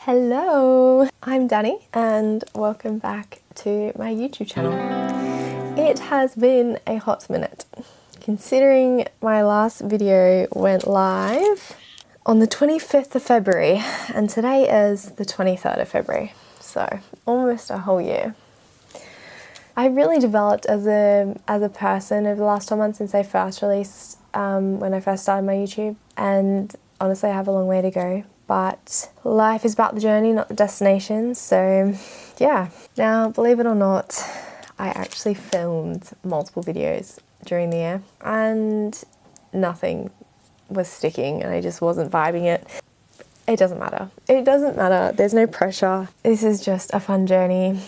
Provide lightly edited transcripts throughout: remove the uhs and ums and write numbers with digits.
Hello, I'm Danny and welcome back to my YouTube channel. It has been a hot minute, considering my last video went live on the 25th of February and today is the 23rd of February, so almost a whole year. I've really developed as a person over the last 12 months since I first released, when I first started my YouTube, and honestly I have a long way to go. But life is about the journey, not the destination. So yeah. Now, believe it or not, I actually filmed multiple videos during the year and nothing was sticking and I just wasn't vibing it. It doesn't matter. It doesn't matter. There's no pressure. This is just a fun journey.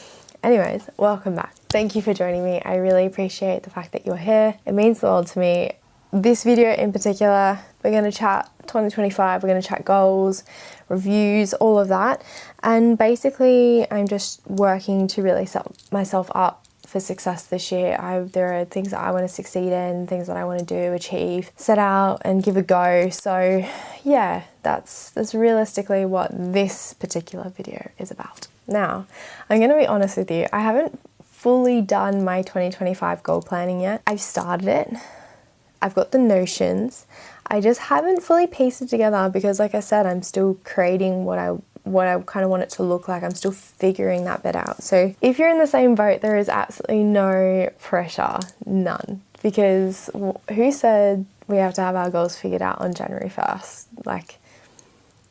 Anyways, welcome back. Thank you for joining me. I really appreciate the fact that you're here. It means the world to me. This video in particular, we're going to chat 2025, we're going to chat goals, reviews, all of that. And basically, I'm just working to really set myself up for success this year. There are things that I want to succeed in, things that I want to do, achieve, set out and give a go. So yeah, that's realistically what this particular video is about. Now, I'm going to be honest with you. I haven't fully done my 2025 goal planning yet. I've started it. I've got the notions. I just haven't fully pieced it together because, like I said, I'm still creating what I kind of want it to look like. I'm still figuring that bit out. So if you're in the same boat, there is absolutely no pressure, none. Because who said we have to have our goals figured out on January 1st? Like,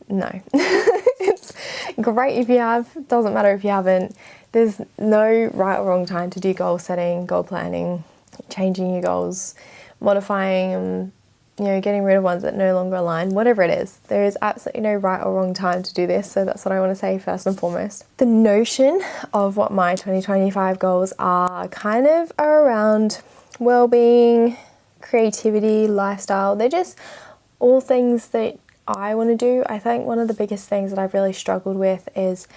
no. It's great if you have, doesn't matter if you haven't. There's no right or wrong time to do goal setting, goal planning, changing your goals, modifying and getting rid of ones that no longer align, whatever it is. There is absolutely no right or wrong time to do this, so that's what I want to say first and foremost. The notion of what my 2025 goals are kind of are around well-being, creativity, lifestyle. They're just all things that I want to do. I think one of the biggest things that I've really struggled with is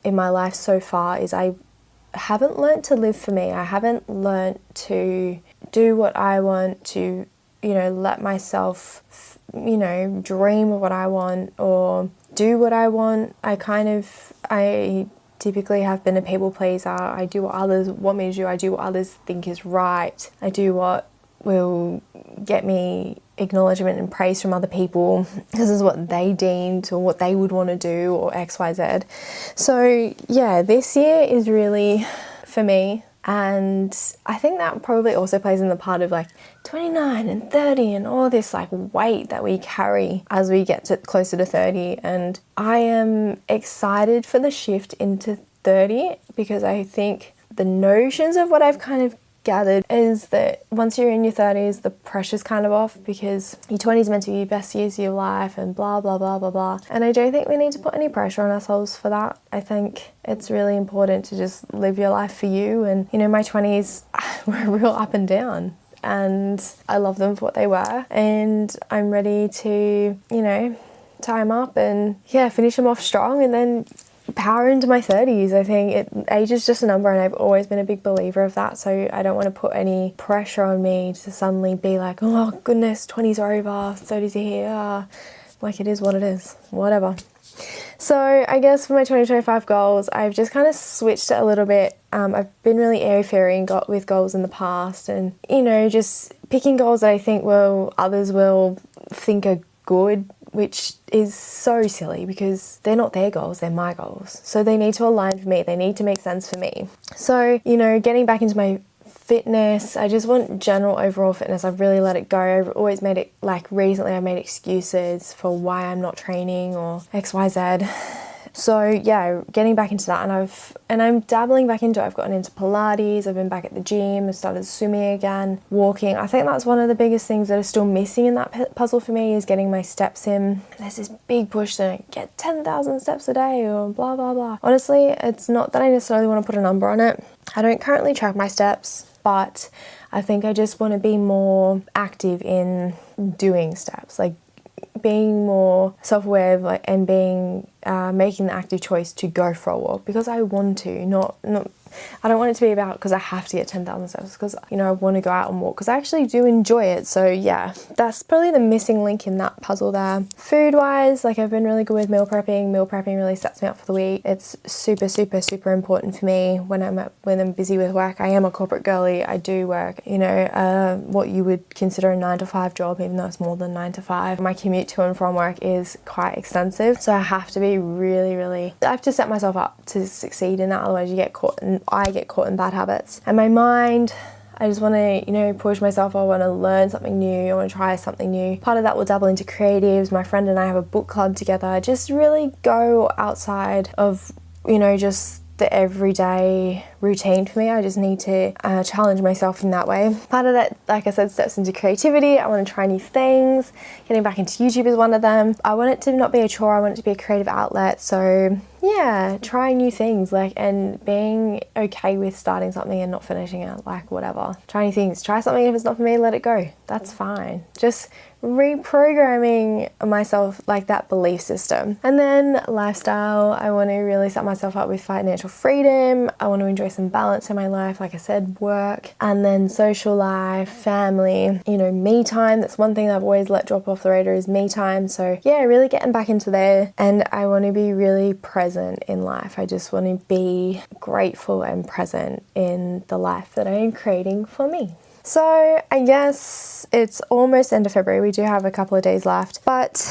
in my life so far is I haven't learnt to live for me. I haven't learnt to do what I want, to let myself dream of what I want or do what I want. I typically have been a people pleaser. I do what others want me to do. I do what others think is right. I do what will get me acknowledgement and praise from other people. This is what they deemed or what they would want to do or XYZ. So yeah, this year is really for me. And I think that probably also plays in the part of like 29 and 30 and all this like weight that we carry as we get closer to 30. And I am excited for the shift into 30 because I think the notions of what I've kind of gathered is that once you're in your 30s, the pressure's kind of off because your 20s meant to be your best years of your life and blah, blah, blah, blah, blah. And I don't think we need to put any pressure on ourselves for that. I think it's really important to just live your life for you. And, my 20s were real up and down and I love them for what they were. And I'm ready to, tie them up and finish them off strong and then power into my 30s. I think age is just a number and I've always been a big believer of that, so I don't want to put any pressure on me to suddenly be like, oh goodness, 20s are over, 30s are here. Like, it is what it is, whatever. So I guess for my 2025 goals, I've just kind of switched it a little bit. I've been really airy-fairy with goals in the past and, just picking goals that I think others will think are good, which is so silly because they're not their goals, they're my goals. So they need to align for me, they need to make sense for me. So, getting back into my fitness, I just want general overall fitness. I've really let it go. I've always made it, like recently I've made excuses for why I'm not training or XYZ. So yeah, getting back into that and I'm dabbling back into it. I've gotten into Pilates, I've been back at the gym, I've started swimming again, walking. I think that's one of the biggest things that are still missing in that puzzle for me is getting my steps in. There's this big push to get 10,000 steps a day or blah, blah, blah. Honestly, it's not that I necessarily want to put a number on it. I don't currently track my steps, but I think I just want to be more active in doing steps, like being more self-aware of and being making the active choice to go for a walk because I want to, not I don't want it to be about because I have to get 10,000 steps, because, you know, I want to go out and walk because I actually do enjoy it. So yeah, that's probably the missing link in that puzzle there. Food wise, like I've been really good with meal prepping. Meal prepping really sets me up for the week. It's super, super, super important for me when I'm busy with work. I am a corporate girly. I do work, you know, what you would consider a 9 to 5 job, even though it's more than 9 to 5. My commute to and from work is quite extensive, so I have to be really, I have to set myself up to succeed in that, otherwise I get caught in bad habits. And my mind, I just want to, you know, push myself. I want to learn something new. I want to try something new. Part of that will dabble into creatives. My friend and I have a book club together. Just really go outside of, you know, just the everyday routine for me. I just need to challenge myself in that way. Part of that, like I said, steps into creativity. I want to try new things. Getting back into YouTube is one of them. I want it to not be a chore. I want it to be a creative outlet. So yeah, trying new things, like, and being okay with starting something and not finishing it, like whatever. Try new things. Try something. If it's not for me, let it go. That's fine. Just reprogramming myself, like that belief system. And then lifestyle, I want to really set myself up with financial freedom. I want to enjoy some balance in my life, like I said, work, and then social life, family, you know, me time. That's one thing I've always let drop off the radar, is me time. So yeah, really getting back into there. And I want to be really present in life. I just want to be grateful and present in the life that I am creating for me. So I guess it's almost end of February. We do have a couple of days left, but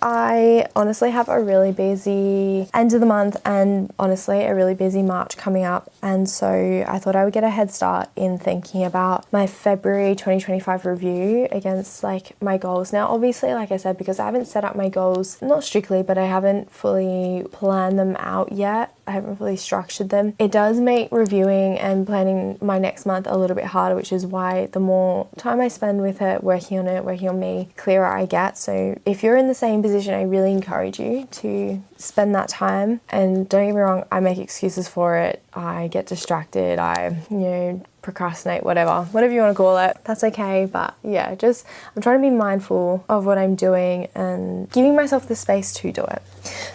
I honestly have a really busy end of the month and honestly a really busy March coming up. And so I thought I would get a head start in thinking about my February 2025 review against like my goals. Now, obviously, like I said, because I haven't set up my goals, not strictly, but I haven't fully planned them out yet. I haven't really structured them. It does make reviewing and planning my next month a little bit harder, which is why the more time I spend with it, working on me, clearer I get. So if you're in the same position, I really encourage you to spend that time. And don't get me wrong, I make excuses for it. I get distracted. I, you know, procrastinate, whatever you want to call it. That's okay. But yeah, just I'm trying to be mindful of what I'm doing and giving myself the space to do it.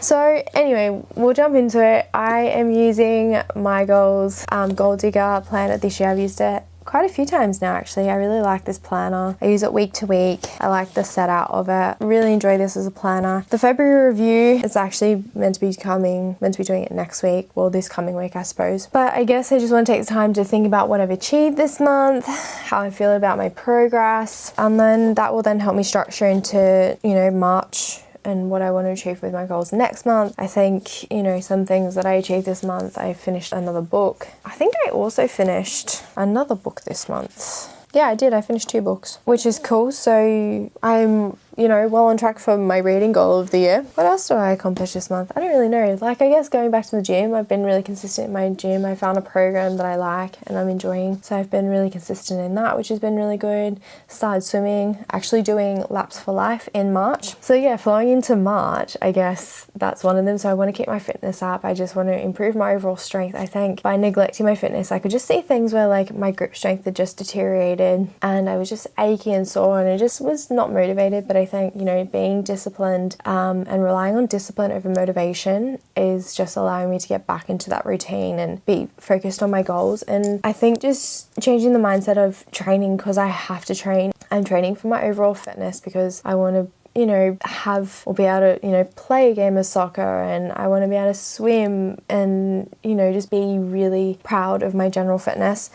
So anyway, we'll jump into it. I am using My Goals Goal Digger planner this year. I've used it quite a few times now, actually. I really like this planner. I use it week to week. I like the setup of it. Really enjoy this as a planner. The February review is actually meant to be doing it next week. Well, this coming week, I suppose. But I guess I just want to take the time to think about what I've achieved this month, how I feel about my progress, and then that will then help me structure into, you know, March and what I want to achieve with my goals next month. I think, you know, some things that I achieved this month, I finished another book. I think I also finished another book this month. Yeah, I did. I finished 2 books, which is cool. So I'm, you know, well on track for my reading goal of the year. What else did I accomplish this month? I don't really know. Like, I guess going back to the gym, I've been really consistent in my gym. I found a program that I like and I'm enjoying. So I've been really consistent in that, which has been really good. Started swimming, actually doing Laps for Life in March. So yeah, flowing into March, I guess that's one of them. So I want to keep my fitness up. I just want to improve my overall strength. I think by neglecting my fitness, I could just see things where like my grip strength had just deteriorated and I was just achy and sore and I just was not motivated. But I think, you know, being disciplined and relying on discipline over motivation is just allowing me to get back into that routine and be focused on my goals. And I think just changing the mindset of training, because I have to train. I'm training for my overall fitness because I want to, you know, have or be able to, you know, play a game of soccer, and I want to be able to swim and, you know, just be really proud of my general fitness.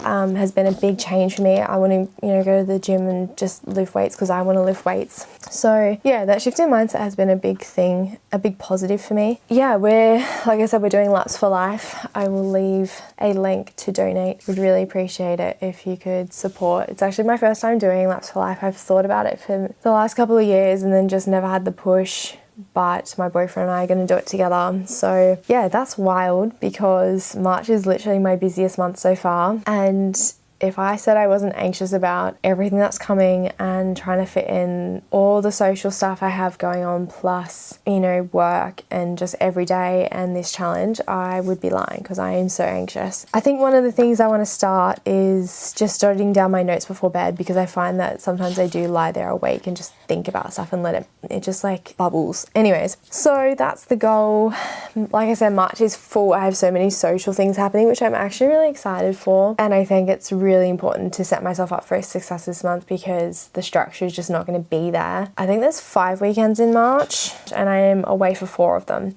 Has been a big change for me. I want to, you know, go to the gym and just lift weights because I want to lift weights. So yeah, that shift in mindset has been a big thing, a big positive for me. Yeah, like I said, we're doing Laps for Life. I will leave a link to donate. Would really appreciate it if you could support. It's actually my first time doing Laps for Life. I've thought about it for the last couple of years and then just never had the push. But my boyfriend and I are going to do it together. So yeah, that's wild because March is literally my busiest month so far, and if I said I wasn't anxious about everything that's coming and trying to fit in all the social stuff I have going on, plus, you know, work and just every day and this challenge, I would be lying, because I am so anxious. I think one of the things I want to start is just jotting down my notes before bed, because I find that sometimes I do lie there awake and just think about stuff and let it just like bubbles. Anyways, so that's the goal. Like I said, March is full. I have so many social things happening, which I'm actually really excited for. And I think it's really important to set myself up for success this month, because the structure is just not going to be there. I think there's 5 weekends in March and I am away for 4 of them.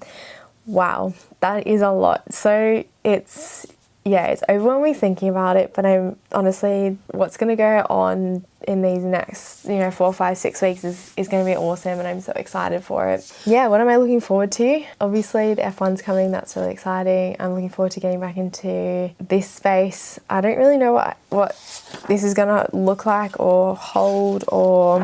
Wow, that is a lot. So it's overwhelming thinking about it, but I'm honestly, what's going to go on in these next, 4, 5, 6 weeks is going to be awesome, and I'm so excited for it. Yeah, what am I looking forward to? Obviously the F1's coming, that's really exciting. I'm looking forward to getting back into this space. I don't really know what this is going to look like or hold, or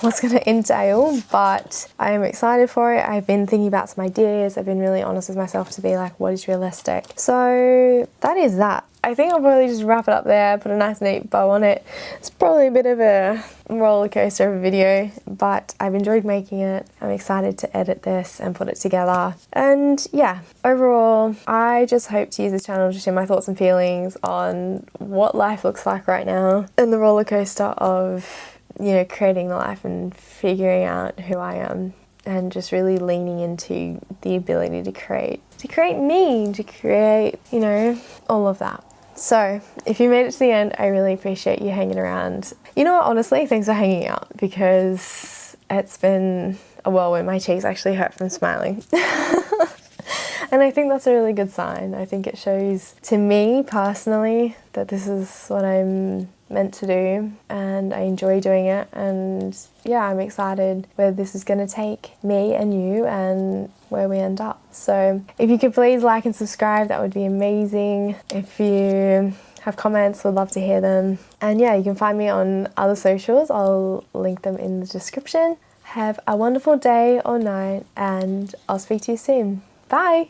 what's going to entail, but I am excited for it. I've been thinking about some ideas. I've been really honest with myself to be like, what is realistic? So that is that. I think I'll probably just wrap it up there, put a nice neat bow on it. It's probably a bit of a roller coaster of a video, but I've enjoyed making it. I'm excited to edit this and put it together. And yeah, overall, I just hope to use this channel to share my thoughts and feelings on what life looks like right now, and the roller coaster of, creating the life and figuring out who I am, and just really leaning into the ability to create me, to create, all of that. So if you made it to the end, I really appreciate you hanging around. You know what, honestly, thanks for hanging out, because it's been a whirlwind. My cheeks actually hurt from smiling. And I think that's a really good sign. I think it shows, to me personally, that this is what I'm meant to do, and I enjoy doing it. And yeah, I'm excited where this is going to take me and you, and where we end up. So if you could please like and subscribe, that would be amazing. If you have comments, would love to hear them. And yeah, you can find me on other socials. I'll link them in the description. Have a wonderful day or night, and I'll speak to you soon. Bye!